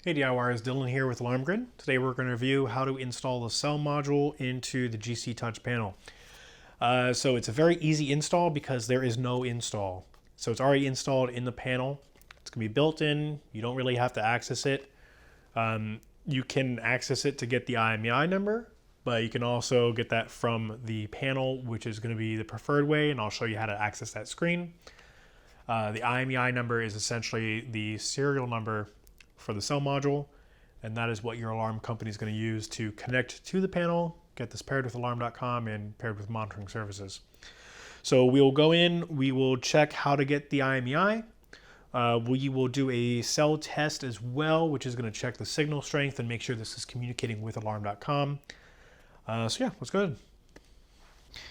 Hey DIYers, Dylan here with Alarm Grid. Today we're going to review how to install the cell module into the GC Touch panel. So it's a very easy install because there is no install. So it's already installed in the panel. It's going to be built in. You don't really have to access it. You can access it to get the IMEI number, but you can also get that from the panel, which is going to be the preferred way, and I'll show you how to access that screen. The IMEI number is essentially the serial number for the cell module, and that is what your alarm company is going to use to connect to the panel, get this paired with alarm.com and paired with monitoring services. So we will go in, we will check how to get the IMEI. We will do a cell test as well, which is going to check the signal strength and make sure this is communicating with alarm.com. So yeah, let's go ahead. All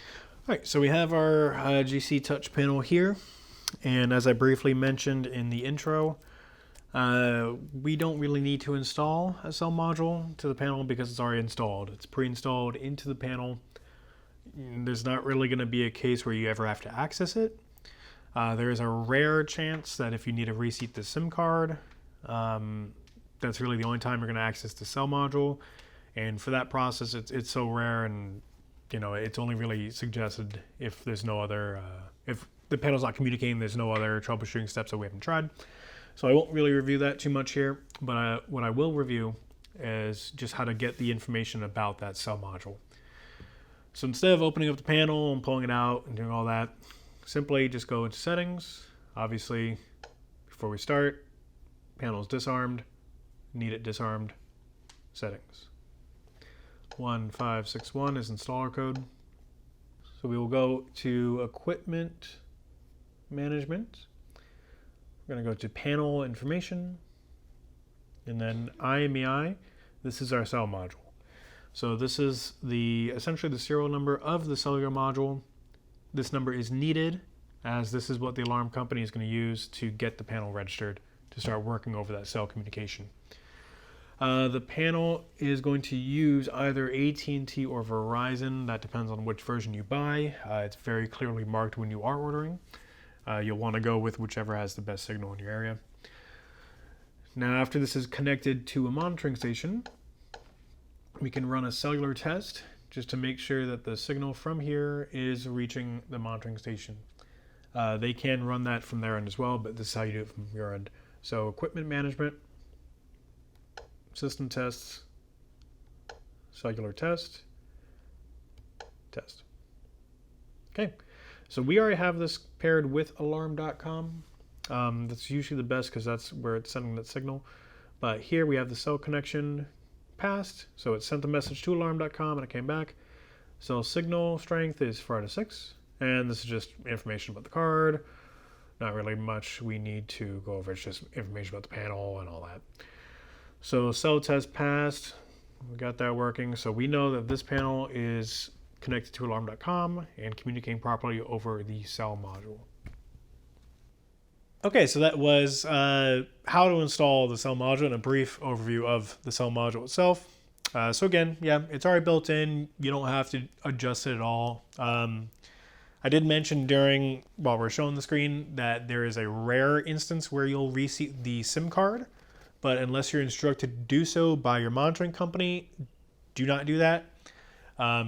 right, so we have our GC Touch panel here, and as I briefly mentioned in the intro, we don't really need to install a cell module to the panel because it's already installed. It's pre-installed into the panel. There's not really going to be a case where you ever have to access it. There is a rare chance that if you need to reseat the SIM card, that's really the only time you're going to access the cell module. And for that process, it's so rare, and it's only really suggested if there's no other, if the panel's not communicating, there's no other troubleshooting steps that we haven't tried. So I won't really review that too much here, but what I will review is just how to get the information about that cell module. So instead of opening up the panel and pulling it out and doing all that, simply just go into settings. Obviously, before we start, panel is disarmed, need it disarmed, settings. 1561 is installer code. So we will go to equipment management. We're going to go to panel information, and then IMEI. This is our cell module. So this is essentially the serial number of the cellular module. This number is needed, as this is what the alarm company is going to use to get the panel registered to start working over that cell communication. The panel is going to use either AT&T or Verizon. That depends on which version you buy. It's very clearly marked when you are ordering. You'll want to go with whichever has the best signal in your area. Now, after this is connected to a monitoring station, we can run a cellular test just to make sure that the signal from here is reaching the monitoring station. They can run that from their end as well, but this is how you do it from your end. So equipment management, system tests, cellular test, test. Okay. So we already have this paired with alarm.com. That's usually the best because that's where it's sending that signal. But here we have the cell connection passed. So it sent the message to alarm.com and it came back. Cell signal strength is 4 out of 6. And this is just information about the card. Not really much we need to go over. It's just information about the panel and all that. So cell test passed. We got that working. So we know that this panel is connected to alarm.com and communicating properly over the cell module. Okay, so that was how to install the cell module and a brief overview of the cell module itself. So again, yeah, it's already built in. You don't have to adjust it at all. I did mention while we're showing the screen that there is a rare instance where you'll reseat the SIM card, but unless you're instructed to do so by your monitoring company, do not do that.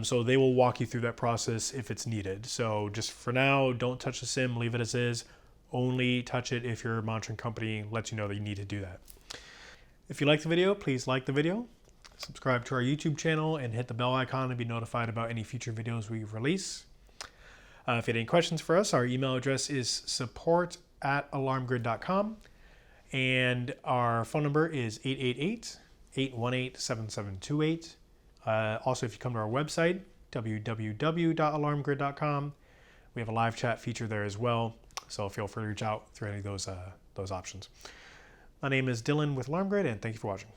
So they will walk you through that process if it's needed. So just for now, don't touch the SIM, leave it as is. Only touch it if your monitoring company lets you know that you need to do that. If you like the video, please like the video, subscribe to our YouTube channel, and hit the bell icon to be notified about any future videos we release. If you have any questions for us, our email address is support@alarmgrid.com, and our phone number is 888-818-7728. Also, if you come to our website, www.alarmgrid.com, we have a live chat feature there as well. So feel free to reach out through any of those options. My name is Dylan with Alarm Grid, and thank you for watching.